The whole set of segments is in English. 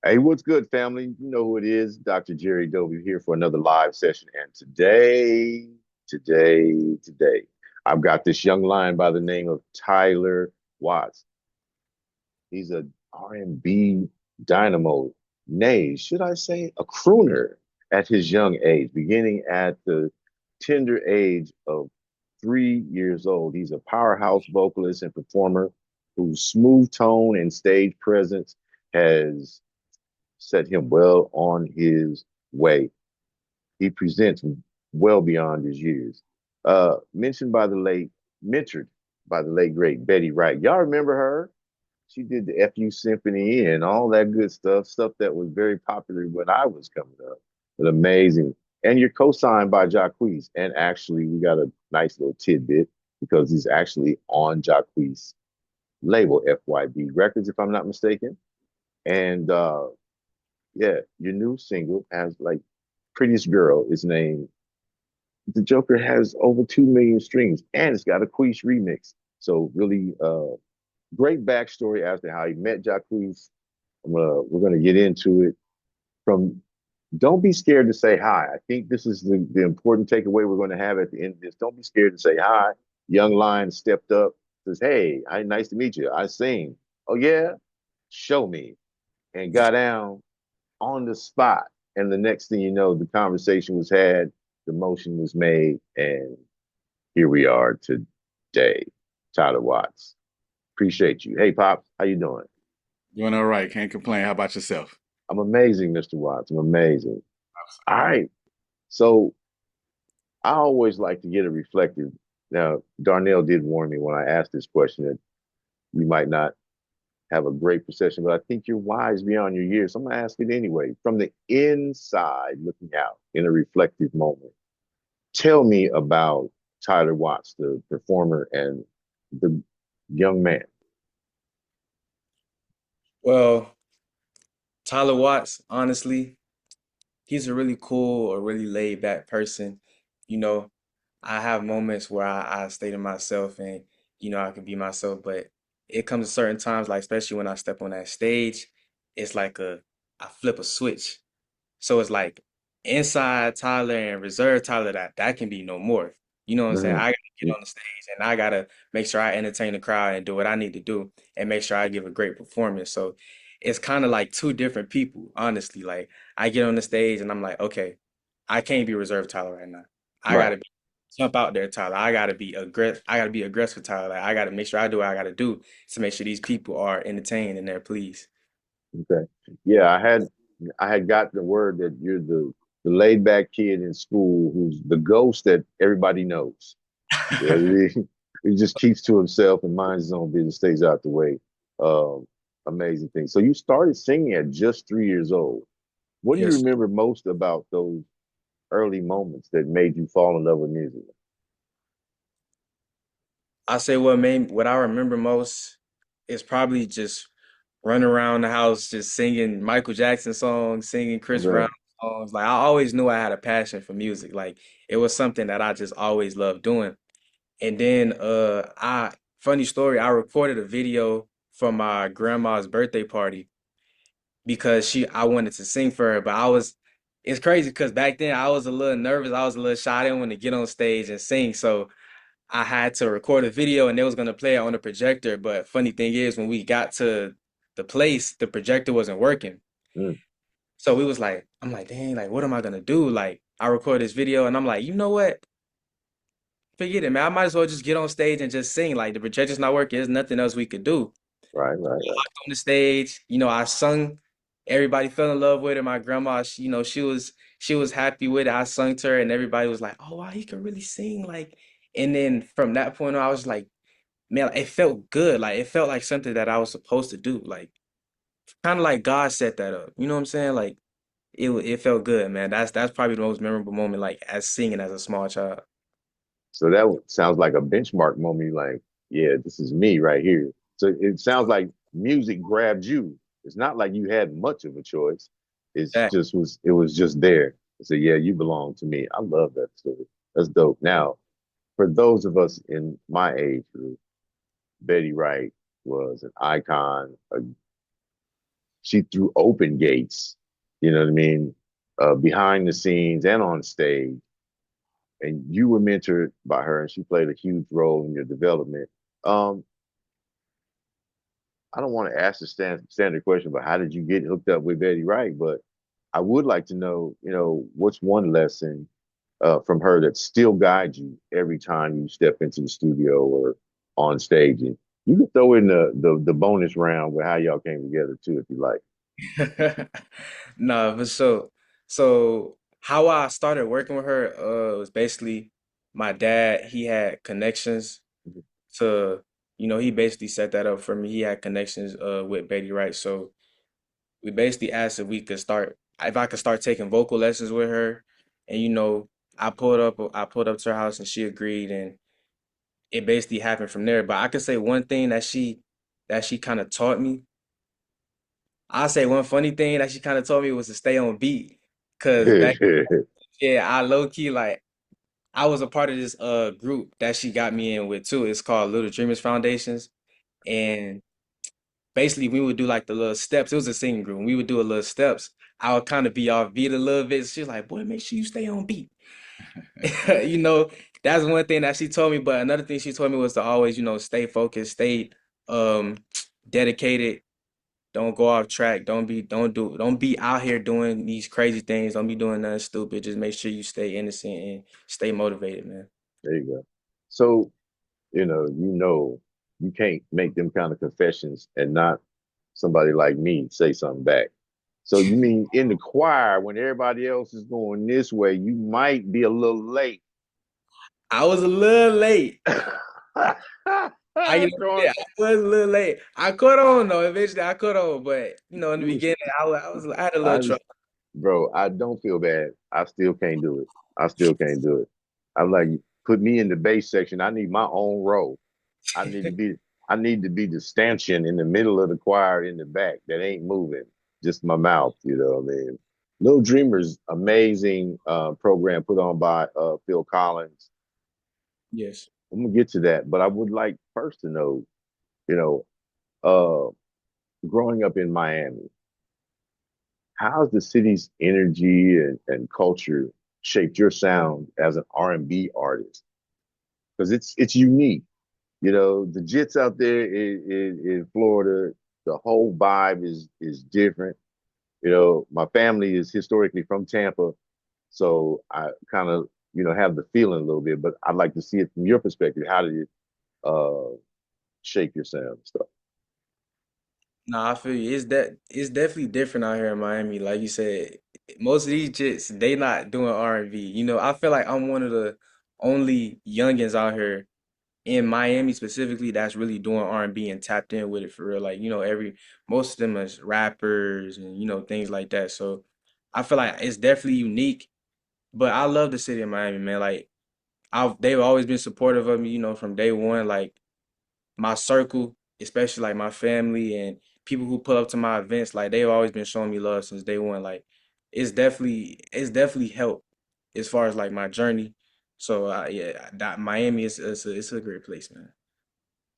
Hey, what's good, family? You know who it is, Dr. Jerry W here for another live session. And today, I've got this young lion by the name of Tyler Watts. He's a R&B dynamo, nay, should I say a crooner at his young age, beginning at the tender age of 3 years old. He's a powerhouse vocalist and performer whose smooth tone and stage presence has set him well on his way. He presents well beyond his years. Mentioned by the late, mentored by the late great Betty Wright. Y'all remember her? She did the FU Symphony and all that good stuff, stuff that was very popular when I was coming up. But amazing. And you're co-signed by Jacquees. And actually, we got a nice little tidbit because he's actually on Jacquees' label, FYB Records, if I'm not mistaken. And yeah, your new single has like Prettiest Girl is named. The Joker has over 2 million streams and it's got a Queesh remix. So really great backstory as to how he met Jacquees. We're gonna get into it from don't be scared to say hi. I think this is the important takeaway we're gonna have at the end of this. Don't be scared to say hi. Young Lion stepped up, says, hey, nice to meet you. I sing. Oh yeah, show me. And got down on the spot. And the next thing you know, the conversation was had, the motion was made, and here we are today. Tyler Watts. Appreciate you. Hey, Pops, how you doing? Doing all right. Can't complain. How about yourself? I'm amazing, Mr. Watts. I'm amazing. All right. So I always like to get a reflective. Now, Darnell did warn me when I asked this question that we might not have a great procession, but I think you're wise beyond your years. So I'm gonna ask it anyway. From the inside looking out in a reflective moment, tell me about Tyler Watts, the performer and the young man. Well, Tyler Watts, honestly, he's a really cool or really laid back person. You know, I have moments where I stay to myself and, I can be myself, but it comes to certain times, like especially when I step on that stage, it's like I flip a switch. So it's like inside Tyler and reserve Tyler that can be no more. You know what I'm saying? Mhm. I gotta get on the stage and I gotta make sure I entertain the crowd and do what I need to do and make sure I give a great performance. So it's kind of like two different people, honestly. Like I get on the stage and I'm like, okay, I can't be reserved Tyler right now. I Right. gotta be jump out there, Tyler. I gotta be aggressive. I gotta be aggressive, Tyler. Like, I gotta make sure I do what I gotta do to make sure these people are entertained and they're pleased. Okay. Yeah, I had got the word that you're the laid back kid in school who's the ghost that everybody knows. Yeah, he just keeps to himself and minds his own business, stays out the way. Um, Amazing thing. So you started singing at just 3 years old. What do you Yes. remember most about those early moments that made you fall in love with music? I say what I remember most is probably just running around the house just singing Michael Jackson songs, singing Chris Brown Okay. songs. Like I always knew I had a passion for music. Like it was something that I just always loved doing. And then I funny story, I recorded a video for my grandma's birthday party because I wanted to sing for her, but it's crazy because back then I was a little nervous, I was a little shy, I didn't want to get on stage and sing. So I had to record a video and they was gonna play it on the projector. But funny thing is, when we got to the place, the projector wasn't working. Mm, So we was like, I'm like, dang, like, what am I gonna do? Like, I recorded this video and I'm like, you know what? Forget it, man. I might as well just get on stage and just sing. Like, the projector's not working. There's nothing else we could do. right, right, right. On the stage, I sung. Everybody fell in love with it. My grandma, she was happy with it. I sung to her, and everybody was like, "Oh wow, he can really sing!" Like, and then from that point on, I was like, man, it felt good. Like it felt like something that I was supposed to do. Like kind of like God set that up. You know what I'm saying? Like it felt good, man. That's probably the most memorable moment, like as singing as a small child. So that sounds like a benchmark moment. You're like, yeah, this is me right here. So it sounds like music grabbed you. It's not like you had much of a choice. That It was just there. So yeah, you belong to me. I love that story. That's dope. Now, for those of us in my age group, Betty Wright was an icon, a she threw open gates, you know what I mean, behind the scenes and on stage. And you were mentored by her, and she played a huge role in your development. Um, I don't want to ask the standard question, but how did you get hooked up with Betty Wright? But I would like to know, what's one lesson from her that still guides you every time you step into the studio or on stage? And you can throw in the bonus round with how y'all came together too, if you like. Nah, but so how I started working with her was basically my dad, he had connections to, he basically set that up for me. He had connections with Betty Wright. So we basically asked if I could start taking vocal lessons with her. And I pulled up to her house and she agreed, and it basically happened from there. But I could say one thing that she kind of taught me. I'll say one funny thing that she kind of told me was to stay on beat. Cause back, yeah, I low key like I was a part of this group that she got me in with too. It's called Little Dreamers Foundations. And basically we would do like the little steps. It was a singing group. And we would do a little steps. I would kind of be off beat a little bit. She's like, boy, make sure you stay on beat. You know, that's one thing that she told me. But another thing she told me was to always, stay focused, stay um dedicated. Don't go off track. Don't be out here doing these crazy things. Don't be doing nothing stupid. Just make sure you stay innocent and stay motivated, man. There you go. So, you can't make them kind of confessions and not somebody like me say something back. So you mean in the choir when everybody else is going this way, you might be a little late. I was a little late. Going, Yeah, I was a little late. I caught on though. Eventually, I caught on, but in the you was, beginning, I had a little I trouble. bro, I don't feel bad. I still can't do it. I still can't do it. I'm like, put me in the bass section. I need my own row. I need to be I need to be the stanchion in the middle of the choir in the back that ain't moving. Just my mouth, you know what I mean? Little Dreamers, amazing program put on by Phil Collins. Yes. I'm gonna get to that, but I would like first to know, you know, uh, growing up in Miami, how's the city's energy and culture shaped your sound as an R&B artist? Because it's unique. The jits out there in Florida, the whole vibe is different. My family is historically from Tampa, so I kind of have the feeling a little bit. But I'd like to see it from your perspective. How did it shape your sound and stuff? Nah, I feel you. It's definitely different out here in Miami. Like you said, most of these jits, they not doing R&B. I feel like I'm one of the only youngins out here in Miami specifically that's really doing R&B and tapped in with it for real. Like, most of them is rappers and things like that. So I feel like it's definitely unique. But I love the city of Miami, man. Like they've always been supportive of me, from day one. Like my circle, especially like my family and people who pull up to my events, like they've always been showing me love since day one. Like it's definitely helped as far as like my journey. So yeah, that Miami is a great place, man.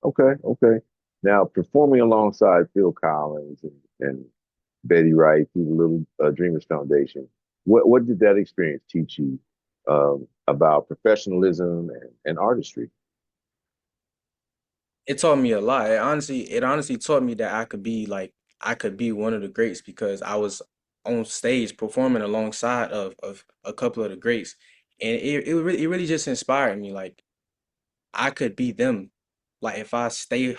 Okay, okay. Now performing alongside Phil Collins and Betty Wright through the Little Dreamers Foundation, what did that experience teach you about professionalism and artistry? It taught me a lot. It honestly taught me that I could be one of the greats because I was on stage performing alongside of a couple of the greats, and it really just inspired me. Like I could be them. Like if I stay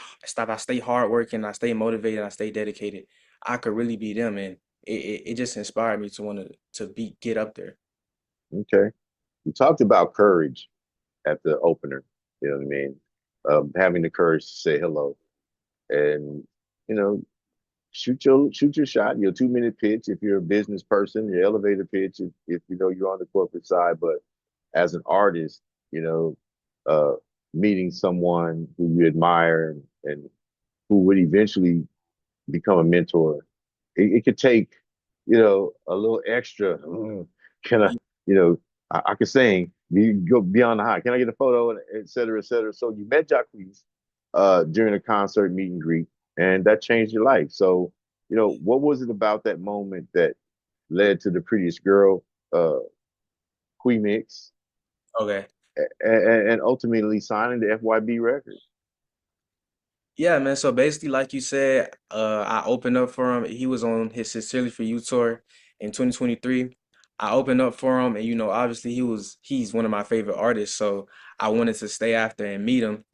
hardworking, I stay motivated, I stay dedicated, I could really be them, and it just inspired me to want to get up there. Okay. You talked about courage at the opener, you know what I mean? Having the courage to say hello and, you know, shoot your shot, your 2 minute pitch if you're a business person, your elevator pitch if you're on the corporate side. But as an artist, you know, uh, meeting someone who you admire and who would eventually become a mentor, it could take, a little extra. Can I, you know, I could sing, you go beyond the high. Can I get a photo, and et cetera, et cetera. So you met Jacquees during a concert meet and greet, and that changed your life. So What was it about that moment that led to the Prettiest Girl, uh, Quemix, Okay. and ultimately signing to FYB Records? Yeah, man. So basically, like you said, I opened up for him. He was on his Sincerely for You tour in 2023. I opened up for him, and obviously he's one of my favorite artists. So I wanted to stay after and meet him.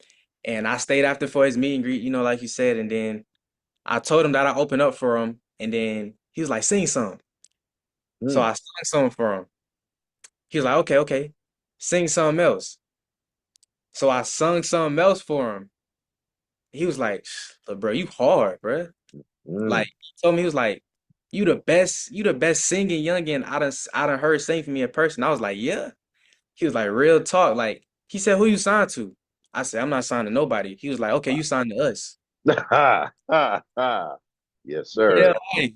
And I stayed after for his meet and greet, like you said, and then I told him that I opened up for him, and then he was like, sing some. So Mm. I sang something for him. He was like, okay, okay, sing something else. So I sung something else for him. He was like, "Look, bro, you hard, bro." Like Mm. he told me, he was like, you the best singing youngin I done heard sing for me in person." I was like, yeah. He was like, real talk. Like he said, who you signed to? I said, I'm not signed to nobody. He was like, okay, you signed to us. Ha, ha, ha. Yes, Yeah, sir. like,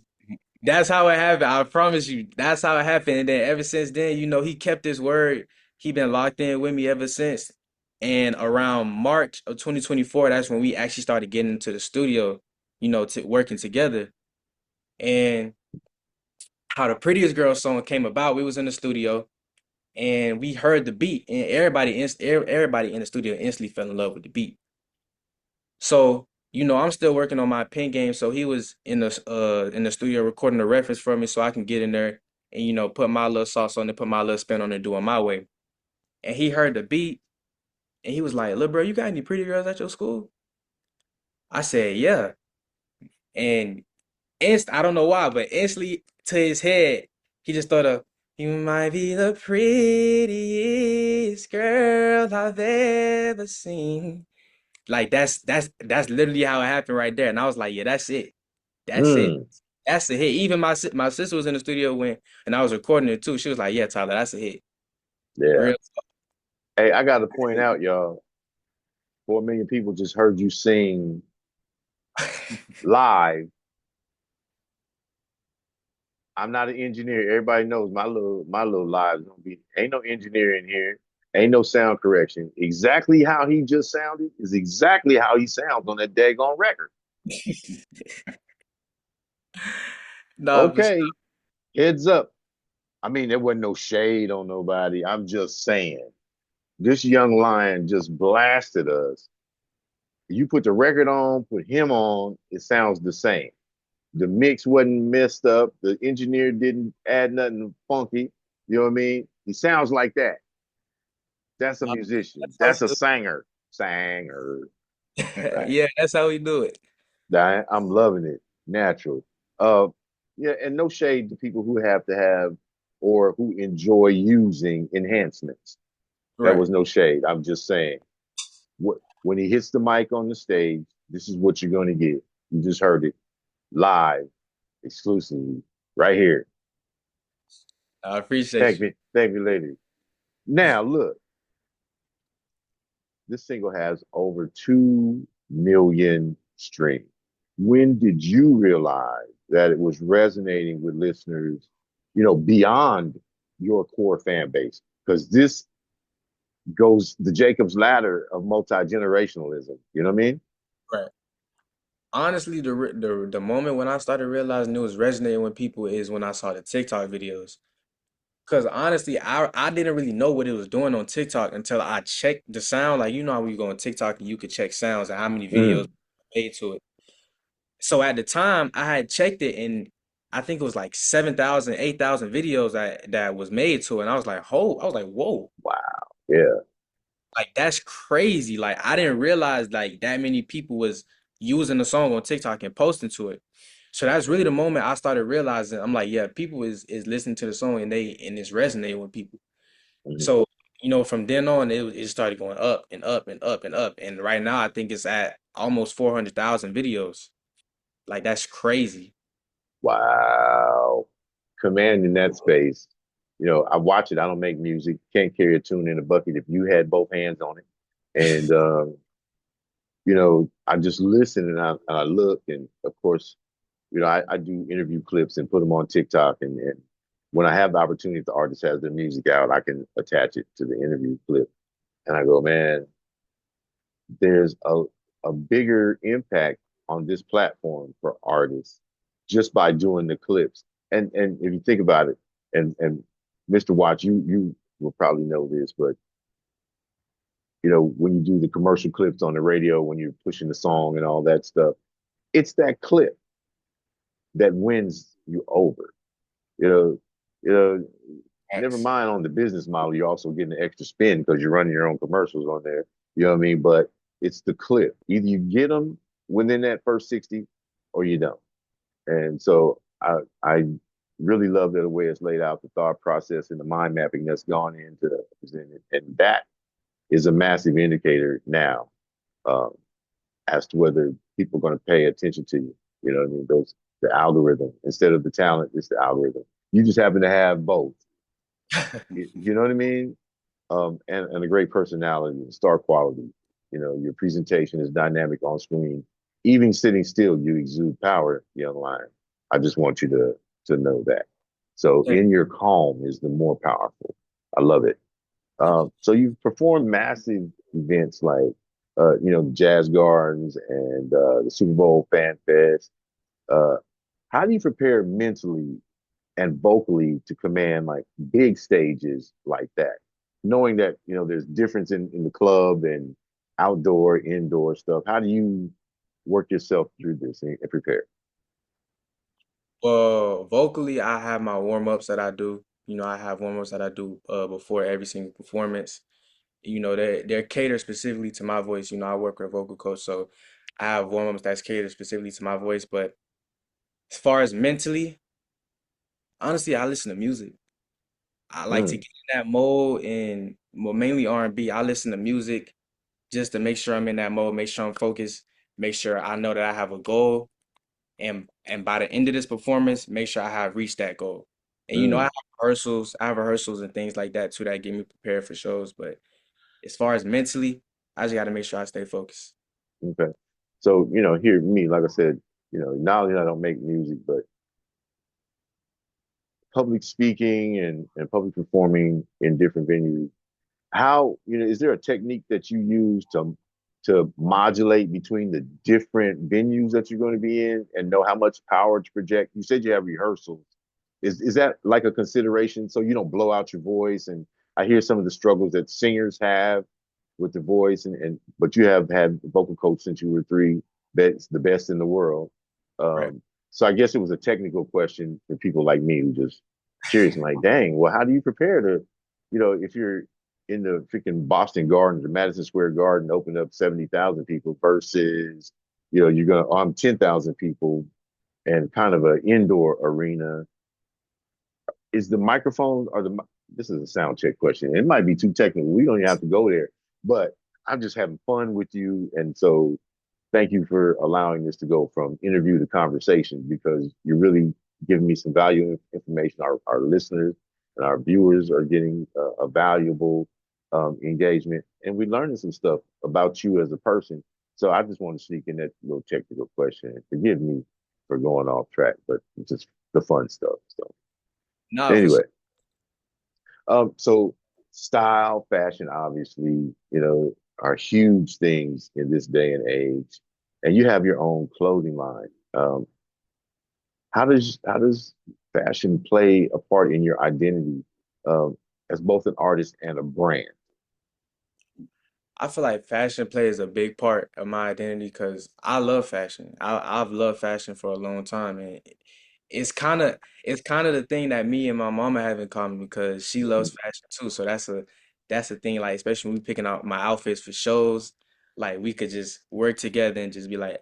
that's how it happened. I promise you, that's how it happened. And then ever since then, he kept his word. He been locked in with me ever since. And around March of 2024, that's when we actually started getting into the studio, to working together. And how the Prettiest Girl song came about, we was in the studio and we heard the beat, and everybody in the studio instantly fell in love with the beat. So, I'm still working on my pen game. So he was in the studio recording a reference for me so I can get in there and put my little sauce on it, put my little spin on it, do it my way. And he heard the beat and he was like, "Little bro, you got any pretty girls at your school?" I said, "Yeah." And I don't know why, but instantly to his head, he just thought of, "You might be the prettiest girl I've ever seen." Like that's literally how it happened right there. And I was like, yeah, that's it. That's it. Mm. That's a hit. Even my sister was in the studio and I was recording it too. She was like, yeah, Tyler, that's a hit. Yeah. Real. Hey, I got to point out, y'all, 4 million people just heard you sing live. I'm not an engineer. Everybody knows my little lives don't be. Ain't no engineer in here. Ain't no sound correction. Exactly how he just sounded is exactly how he sounds on that daggone record. Nah, for Okay, heads up. I mean, there wasn't no shade on nobody. I'm just saying. This young lion just blasted us. You put the record on, put him on, it sounds the same. The mix wasn't messed up. The engineer didn't add nothing funky. You know what I mean? He sounds like that. That's a nah, musician. that's how we That's a do singer. Sanger. it. Right. Yeah, that's how we do it. I'm loving it. Natural. Uh yeah, and no shade to people who have to have or who enjoy using enhancements. That Right. was no shade. I'm just saying. When he hits the mic on the stage, this is what you're gonna get. You just heard it live, exclusively, right here. I appreciate you. Thank me, lady. Now look, this single has over 2 million streams. When did you realize that it was resonating with listeners, beyond your core fan base? Because this goes the Jacob's ladder of multi-generationalism. You know what I mean? Right. Honestly, the moment when I started realizing it was resonating with people is when I saw the TikTok videos. Cause honestly, I didn't really know what it was doing on TikTok until I checked the sound. Like how when you go on TikTok and you could check sounds and how many videos Mm. made to it. So at the time, I had checked it and I think it was like 7,000, 8,000 videos that was made to it. And I was like, whoa, Wow. Yeah. like that's crazy. Like I didn't realize like that many people was using the song on TikTok and posting to it. So that's really the moment I started realizing I'm like, yeah, people is listening to the song and it's resonating with people. Mhm. So, from then on, it started going up and up and up and up. And right now, I think it's at almost 400,000 videos. Like, that's crazy. Wow. Commanding that space. I watch it. I don't make music. Can't carry a tune in a bucket if you had both hands on it. And I just listen and I look, and of course, I do interview clips and put them on TikTok, and when I have the opportunity, if the artist has their music out, I can attach it to the interview clip, and I go, man, there's a bigger impact on this platform for artists just by doing the clips. And if you think about it, and Mr. Watts, you will probably know this, but when you do the commercial clips on the radio, when you're pushing the song and all that stuff, it's that clip that wins you over. You know, you know, never Facts. mind on the business model, you're also getting an extra spin because you're running your own commercials on there. You know what I mean? But it's the clip. Either you get them within that first 60 or you don't. And so I really love the way it's laid out, the thought process and the mind mapping that's gone into presenting it. And that is a massive indicator now, um, as to whether people are going to pay attention to you. You know what I mean? The algorithm instead of the talent, it's the algorithm. You just happen to have both. You know what I mean? And a great personality and star quality. Your presentation is dynamic on screen. Even sitting still, you exude power, young lion. I just want you to know that. So Yeah. in your calm is the more powerful. I love it. So you've performed massive events like, the Jazz Gardens and the Super Bowl Fan Fest. Uh, how do you prepare mentally and vocally to command like big stages like that, knowing that there's difference in the club and outdoor, indoor stuff? How do you work yourself through this and prepare? Well, vocally, I have my warm-ups that I do. I have warm-ups that I do before every single performance. They're catered specifically to my voice. I work with a vocal coach, so I have warm-ups that's catered specifically to my voice. But as far as mentally, honestly, I listen to music. I like to Mm, get in that mode and well, mainly R&B. I listen to music just to make sure I'm in that mode, make sure I'm focused, make sure I know that I have a goal, and by the end of this performance, make sure I have reached that goal. And mm, I have rehearsals and things like that too that get me prepared for shows. But as far as mentally, I just got to make sure I stay focused. okay. So, here me, like I said, not only I don't make music, but public speaking and public performing in different venues. How, is there a technique that you use to modulate between the different venues that you're going to be in and know how much power to project? You said you have rehearsals. Is that like a consideration so you don't blow out your voice? And I hear some of the struggles that singers have with the voice, and but you have had a vocal coach since you were three. That's the best in the world. Right. So I guess it was a technical question for people like me who just curious and like, dang, well, how do you prepare to, if you're in the freaking Boston Garden, the Madison Square Garden, open up 70,000 people versus, you're going to arm 10,000 people and kind of an indoor arena. Is the microphone or this is a sound check question. It might be too technical. We don't even have to go there, but I'm just having fun with you. And so thank you for allowing this to go from interview to conversation because you're really giving me some valuable information. Our listeners and our viewers are getting a valuable engagement, and we're learning some stuff about you as a person. So I just want to sneak in that little technical question. Forgive me for going off track, but it's just the fun stuff. So No, for anyway, sure. so style, fashion, obviously, are huge things in this day and age. And you have your own clothing line. How does fashion play a part in your identity um, as both an artist and a brand? I feel like fashion plays a big part of my identity because I love fashion. I've loved fashion for a long time, and it's kind of it's kind of the thing that me and my mama have in common because she loves fashion too. So that's the thing. Like especially when we picking out my outfits for shows, like we could just work together and just be like,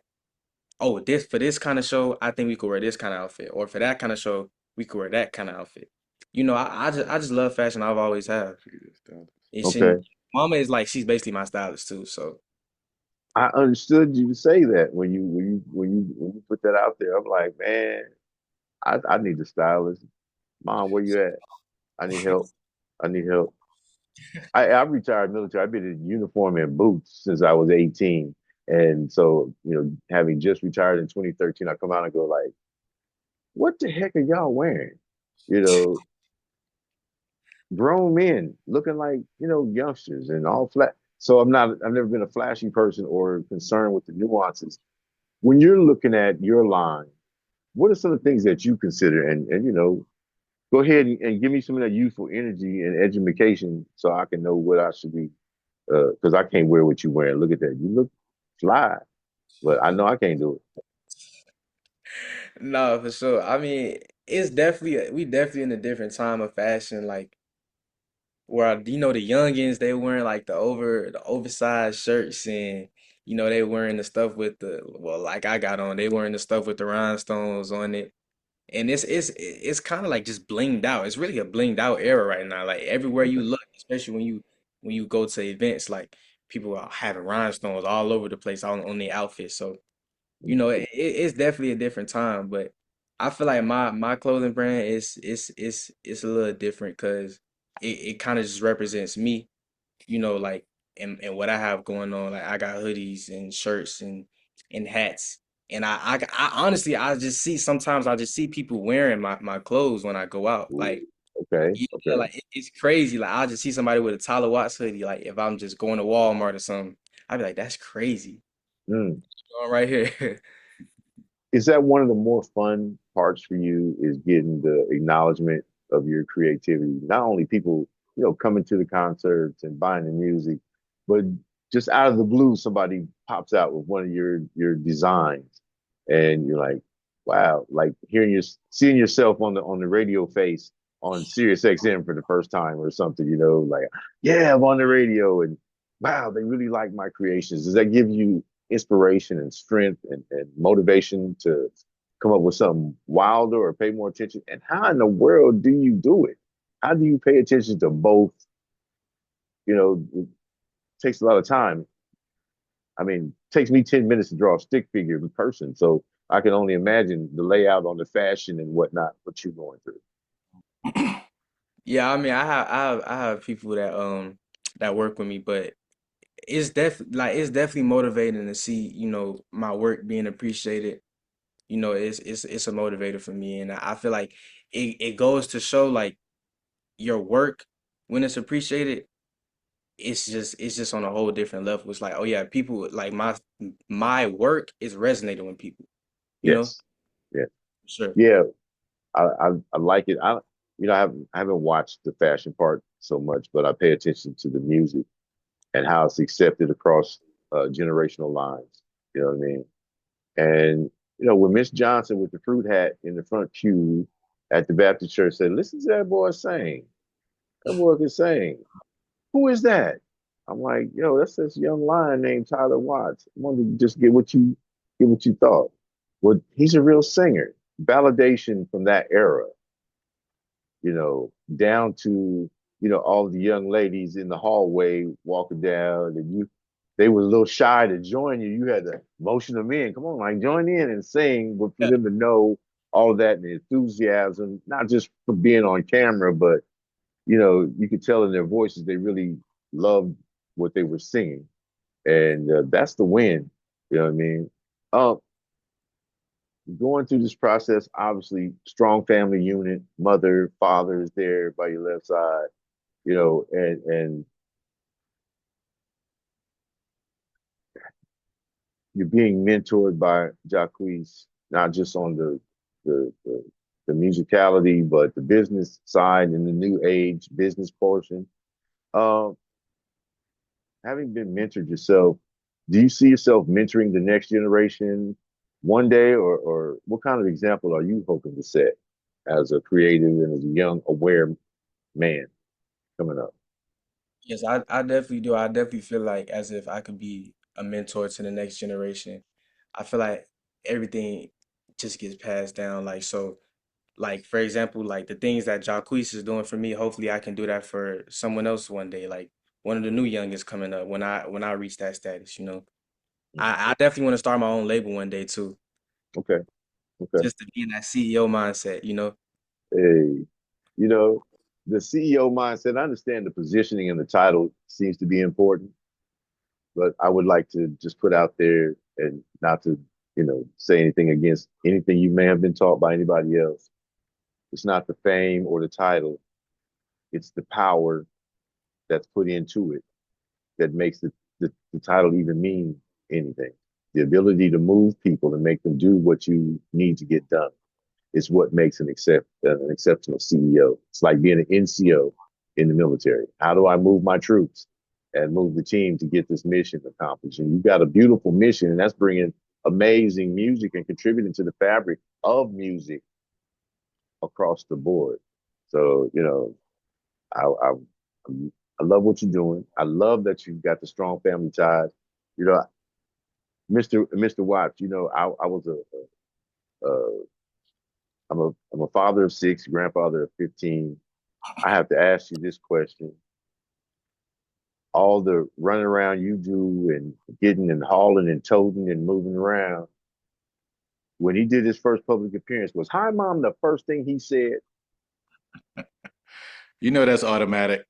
oh, this for this kind of show, I think we could wear this kind of outfit, or for that kind of show, we could wear that kind of outfit. I just love fashion. I've always have. And Okay, mama is like she's basically my stylist too. So. I understood you say that when you put that out there. I'm like, man, I need a stylist. Mom, where you at? I need help. I need help. I retired military. I've been in uniform and boots since I was 18. And so, having just retired in 2013, I come out and go like, what the heck are y'all wearing? You know, grown men looking like, youngsters and all flat. So I've never been a flashy person or concerned with the nuances. When you're looking at your line, what are some of the things that you consider? And go ahead and give me some of that youthful energy and education so I can know what I should be. Because I can't wear what you wearing. Look at that. You look fly, but I know I can't do No, for sure. I mean, it's definitely we definitely in a different time of fashion. Like where the youngins they wearing like the oversized shirts and they wearing the stuff with the well like I got on they wearing the stuff with the rhinestones on it and it's kind of like just blinged out. It's really a blinged out era right now. Like everywhere it. you Okay. look, especially when you go to events, like people are having rhinestones all over the place on their outfits. So it's definitely a different time, but I feel like my clothing brand is a little different because it kind of just represents me, like and what I have going on. Like I got hoodies and shirts and hats. And I honestly I just see sometimes I just see people wearing my clothes when I go out. Ooh, Like okay. yeah, Okay. like it's crazy. Like I'll just see somebody with a Tyler Watts hoodie. Like if I'm just going to Walmart or something, I'd be like, that's crazy. Mm. Going right here. Is that one of the more fun parts for you is getting the acknowledgement of your creativity? Not only people, coming to the concerts and buying the music, but just out of the blue, somebody pops out with one of your designs, and you're like, wow, like seeing yourself on the radio face on Sirius XM for the first time or something, like, yeah, I'm on the radio, and wow, they really like my creations. Does that give you inspiration and strength and motivation to come up with something wilder or pay more attention? And how in the world do you do it? How do you pay attention to both? It takes a lot of time. I mean, it takes me 10 minutes to draw a stick figure in person. So I can only imagine the layout on the fashion and whatnot, what you're going through. Yeah, I mean, I have people that work with me, but it's definitely motivating to see my work being appreciated. It's a motivator for me, and I feel like it goes to show like your work when it's appreciated, it's just on a whole different level. It's like, oh yeah, people like my work is resonating with people, you know? Yes. Yeah. Sure. Yeah. I like it. I haven't watched the fashion part so much, but I pay attention to the music and how it's accepted across generational lines. You know what I mean? And when Miss Johnson with the fruit hat in the front pew at the Baptist church said, "Listen to that boy sing. That boy can sing. Who is that?" I'm like, "Yo, that's this young lion named Tyler Watts. I wanted to just get what you thought. Well, he's a real singer. Validation from that era, down to, all the young ladies in the hallway walking down and they were a little shy to join you. You had to motion them in. Come on, like join in and sing, but for Yeah. them to know all of that and the enthusiasm, not just for being on camera, but you could tell in their voices they really loved what they were singing. And that's the win. You know what I mean? Um, Going through this process, obviously, strong family unit, mother, father is there by your left side, and you're being mentored by Jacquees, not just on the musicality, but the business side and the new age business portion. Um, Having been mentored yourself, do you see yourself mentoring the next generation one day, or what kind of example are you hoping to set as a creative and as a young, aware man coming up? Yes, I definitely do. I definitely feel like as if I could be a mentor to the next generation. I feel like everything just gets passed down. Like so, like for example, like the things that Jacquees is doing for me, hopefully I can do that for someone else one day. Like one of the new youngest coming up when I reach that status. I definitely want to start my own label one day too, Okay, okay. just to be in that CEO mindset. Hey, you know, the CEO mindset, I understand the positioning and the title seems to be important, but I would like to just put out there and not to, say anything against anything you may have been taught by anybody else. It's not the fame or the title, it's the power that's put into it that makes the title even mean anything. The ability to move people and make them do what you need to get done. is what makes an exceptional CEO. It's like being an NCO in the military. How do I move my troops and move the team to get this mission accomplished? And you've got a beautiful mission, and that's bringing amazing music and contributing to the fabric of music across the board. So, I, I, I love what you're doing. I love that you've got the strong family ties. You know, Mr. Watts, I was I'm a father of six, grandfather of 15. I have to ask you this question. All the running around you do and getting and hauling and toting and moving around, when he did his first public appearance, was "Hi, Mom" the first thing he said? You know that's automatic.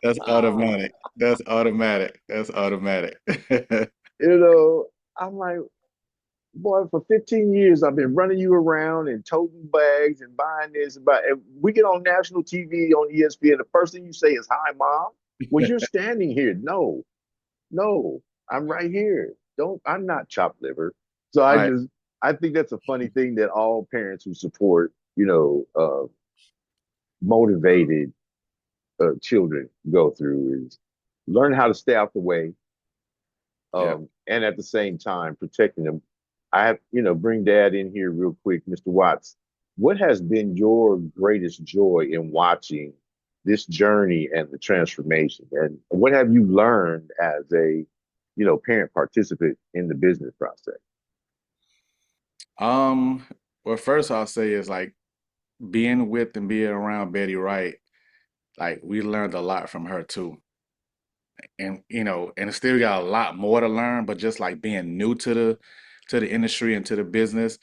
That's automatic. That's automatic. That's automatic. you know, I'm like, boy, for 15 years, I've been running you around and toting bags and buying this and we get on national TV on ESPN. The first thing you say is, "Hi, Mom." Well, you're standing here. No, no, I'm right here. I'm not chopped liver. So Right. I think that's a funny thing that all parents who support, motivated children go through is learn how to stay out the way, Yeah. and at the same time protecting them. I have, bring Dad in here real quick, Mr. Watts. What has been your greatest joy in watching this journey and the transformation? And what have you learned as a, parent participant in the business process? Um, well, first I'll say is like being with and being around Betty Wright, like we learned a lot from her too. And and still got a lot more to learn, but just like being new to the industry and to the business,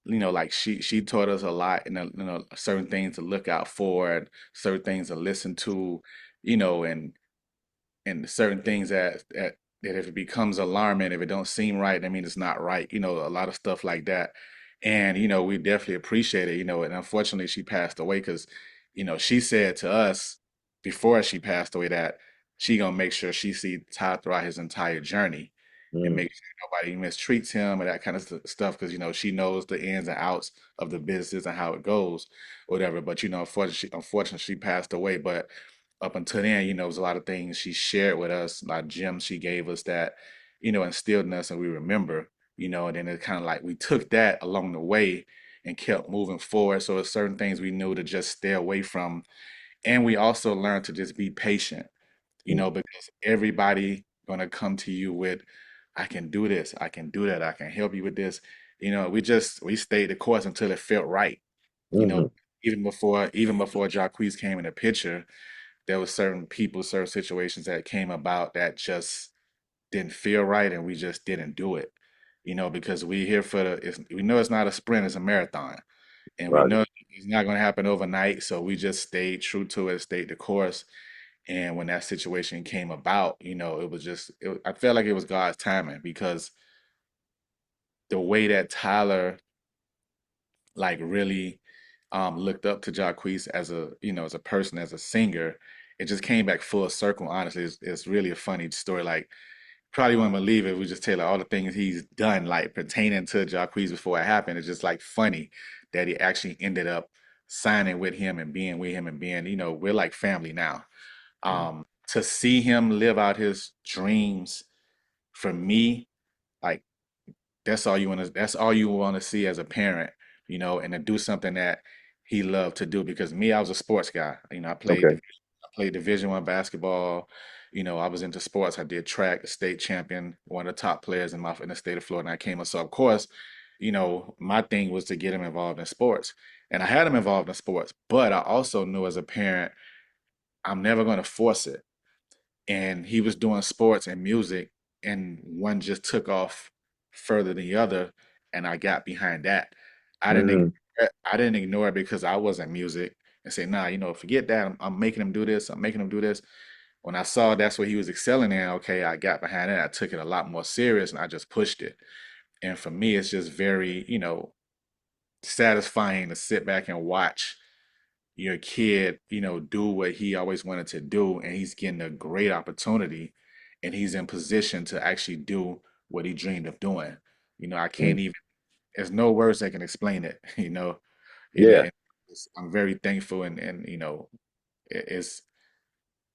like she taught us a lot and certain things to look out for and certain things to listen to, and certain things that if it becomes alarming, if it don't seem right, I mean it's not right. A lot of stuff like that. And we definitely appreciate it. And unfortunately she passed away because she said to us before she passed away that she gonna make sure she see Ty throughout his entire journey and Mm, make sure nobody mistreats him or that kind of stuff because she knows the ins and outs of the business and how it goes, whatever. But unfortunately she passed away. But up until then, it was a lot of things she shared with us, a lot of gems she gave us that, instilled in us and we remember, and then it kind of like we took that along the way and kept moving forward. So there's certain things we knew to just stay away from. And we also learned to just be patient, mm, because everybody gonna come to you with, I can do this, I can do that, I can help you with this. We stayed the course until it felt right. You know, mhm, even before Jacquees came in the picture, there was certain people, certain situations that came about that just didn't feel right, and we just didn't do it. Because we here for we know it's not a sprint, it's a marathon, and we right. know it's not going to happen overnight. So we just stayed true to it, stayed the course. And when that situation came about, it was I felt like it was God's timing because the way that Tyler like really looked up to Jacquees as a as a person, as a singer, it just came back full circle. Honestly, it's really a funny story. Like probably wouldn't believe it. We just tell like, all the things he's done like pertaining to Jacquees before it happened. It's just like funny that he actually ended up signing with him and being with him and being we're like family now. Mm, To see him live out his dreams for me, like that's all you want to see as a parent, and to do something that he loved to do. Because me, I was a sports guy. okay. I played Division 1 basketball. I was into sports. I did track, state champion, one of the top players in the state of Florida. And I came up. So of course, my thing was to get him involved in sports. And I had him involved in sports, but I also knew as a parent, I'm never going to force it. And he was doing sports and music, and one just took off further than the other, and I got behind that. I didn't Mm, ignore it. I didn't ignore it because I wasn't music and say, nah, forget that. I'm making him do this. I'm making him do this. When I saw that's what he was excelling in, okay, I got behind it. I took it a lot more serious and I just pushed it. And for me, it's just very, satisfying to sit back and watch your kid, do what he always wanted to do, and he's getting a great opportunity, and he's in position to actually do what he dreamed of doing. I can't mm, even. there's no words that can explain it, Yeah, and I'm very thankful and it's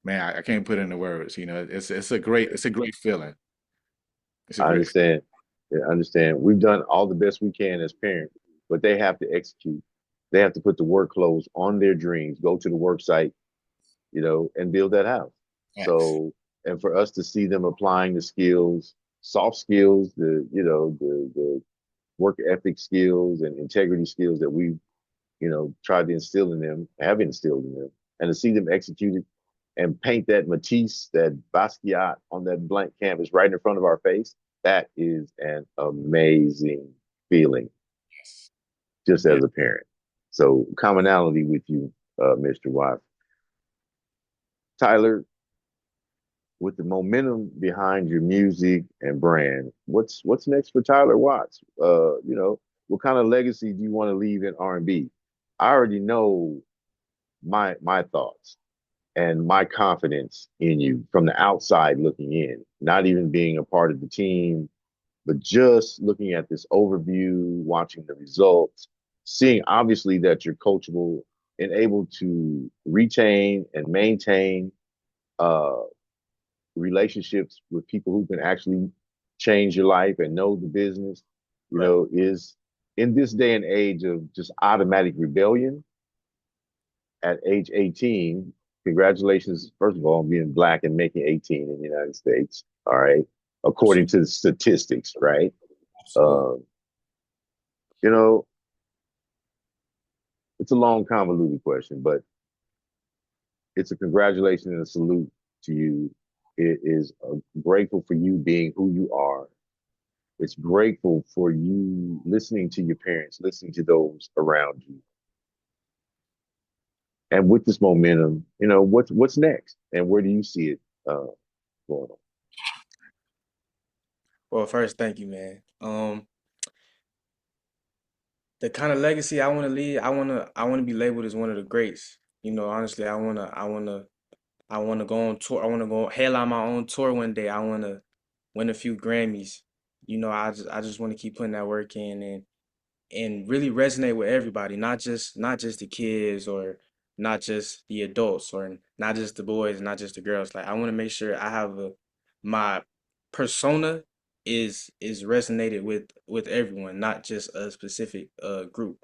man, I can't put it into words. It's a great feeling. It's a I great understand. Yeah, I understand. We've done all the best we can as parents, but they have to execute. They have to put the work clothes on their dreams, go to the work site, and build that house. facts. So, and for us to see them applying the skills, soft skills, the work ethic skills and integrity skills that we, tried to instill in them, have instilled in them, and to see them execute it and paint that Matisse, that Basquiat on that blank canvas right in front of our face, that is an amazing feeling Yes. just Yeah. as a parent. So commonality with you, Mr. Watts. Tyler, with the momentum behind your music and brand, what's next for Tyler Watts? What kind of legacy do you want to leave in R&B? I already know my thoughts and my confidence in you from the outside looking in, not even being a part of the team, but just looking at this overview, watching the results, seeing obviously that you're coachable and able to retain and maintain uh, relationships with people who can actually change your life and know the business, Right. is in this day and age of just automatic rebellion at age 18. Congratulations, first of all, on being black and making 18 in the United States. All right. According Absolutely. to the statistics, right? Absolutely. Uh, you know, it's a long, convoluted question, but it's a congratulations and a salute to you. It is grateful for you being who you are. It's grateful for you listening to your parents, listening to those around you. And with this momentum, what's next, and where do you see it going on? Well, first, thank you, man. The kind of legacy I want to leave, I want to be labeled as one of the greats. Honestly, I want to go on tour. I want to go headline my own tour one day. I want to win a few Grammys. I just want to keep putting that work in and really resonate with everybody, not just the kids or not just the adults or not just the boys, not just the girls. Like I want to make sure I have my persona is resonated with everyone, not just a specific group.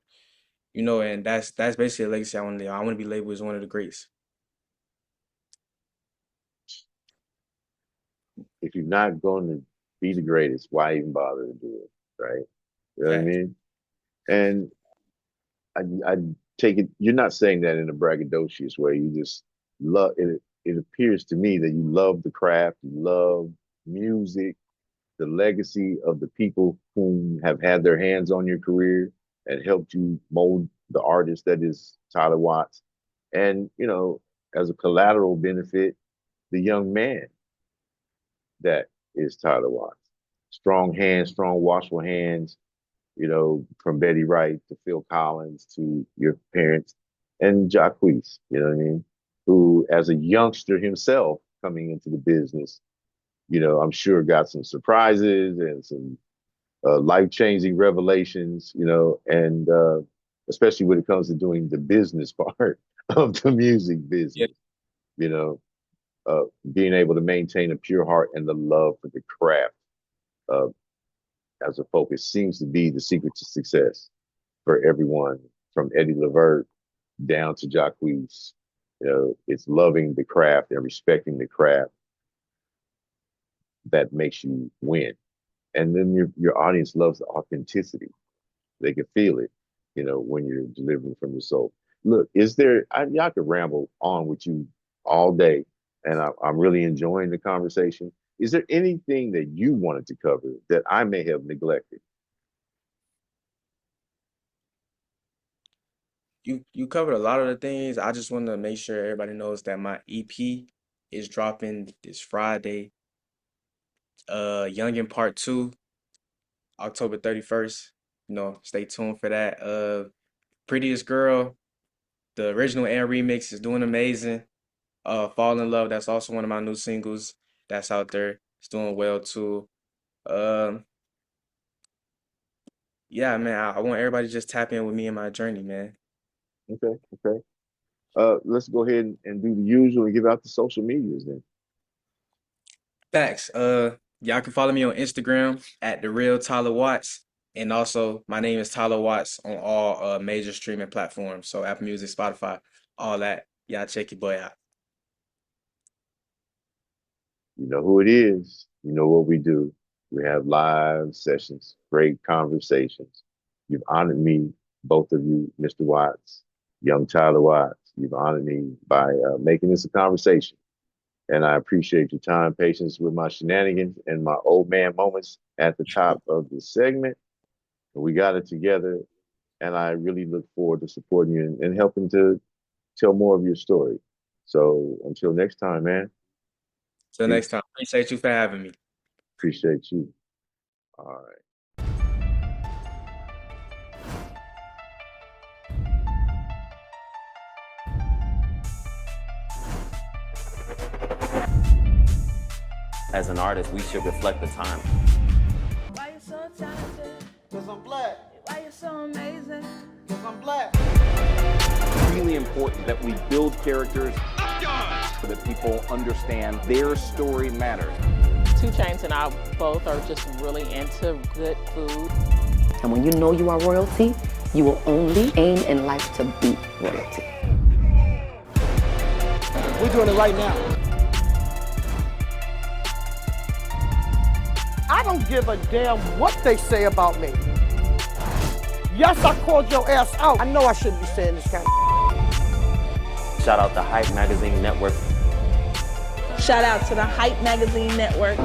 And that's basically a legacy I want to leave. I want to be labeled as one of the greats. If you're not going to be the greatest, why even bother to do it, right? You know what I Fact. mean? And I take it you're not saying that in a braggadocious way. You just love it. It appears to me that you love the craft, you love music, the legacy of the people who have had their hands on your career and helped you mold the artist that is Tyler Watts. And, as a collateral benefit, the young man that is Tyler Watts. Strong hands, strong, watchful hands, from Betty Wright to Phil Collins to your parents and Jacquees, you know what I mean? Who, as a youngster himself coming into the business, I'm sure got some surprises and some life-changing revelations, and especially when it comes to doing the business part of the music Yeah. business, you know, being able to maintain a pure heart and the love for the craft uh, as a focus seems to be the secret to success for everyone from Eddie Levert down to Jacquees. It's loving the craft and respecting the craft that makes you win. And then your audience loves the authenticity. They can feel it, when you're delivering from your soul. Look, y'all could ramble on with you all day, and I'm really enjoying the conversation. Is there anything that you wanted to cover that I may have neglected? You covered a lot of the things. I just want to make sure everybody knows that my EP is dropping this Friday. Youngin Part 2, October 31st. Stay tuned for that. Prettiest Girl, the original and remix is doing amazing. Fall in Love, that's also one of my new singles that's out there. It's doing well too. Um, yeah, man, I want everybody to just tap in with me and my journey, man. Okay, okay. Let's go ahead and do the usual and give out the social medias then. Facts. Y'all can follow me on Instagram at the real Tyler Watts, and also my name is Tyler Watts on all major streaming platforms. So Apple Music, Spotify, all that. Y'all check your boy out. You know who it is. You know what we do. We have live sessions, great conversations. You've honored me, both of you, Mr. Watts, young Tyler Watts. You've honored me by making this a conversation. And I appreciate your time, patience with my shenanigans and my old man moments at the top of the segment. We got it together. And I really look forward to supporting you and helping to tell more of your story. So until next time, man. Till next time. Appreciate you for having me. Appreciate you. All right. As an artist, we should reflect the time. Why you so talented? Cause I'm black. Why you so amazing? Cause I'm black. Really important that we build characters so that people understand their story matters. 2 Chainz and I both are just really into good food. And when you know you are royalty, you will only aim in life to be royalty. We're doing it right now. I don't give a damn what they say about me. Yes, I called your ass out. I know I shouldn't be saying this kind of. Shout out the Hype Magazine Network. Shout out to the Hype Magazine Network.